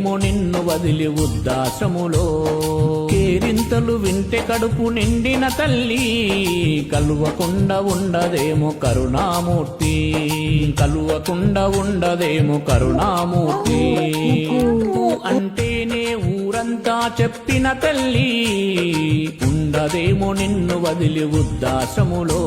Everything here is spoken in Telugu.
ఉండదేమో నిన్ను వదిలి వృద్ధాశ్రములో. కేరింతలు వింటే కడుపు నిండిన తల్లి కలువకుండా ఉండదేమో కరుణామూర్తి, కలువకుండా ఉండదేమో కరుణామూర్తి. అంటేనే ఊరంతా చెప్పిన తల్లి ఉండదేమో నిన్ను వదిలి వృద్ధాశ్రములో.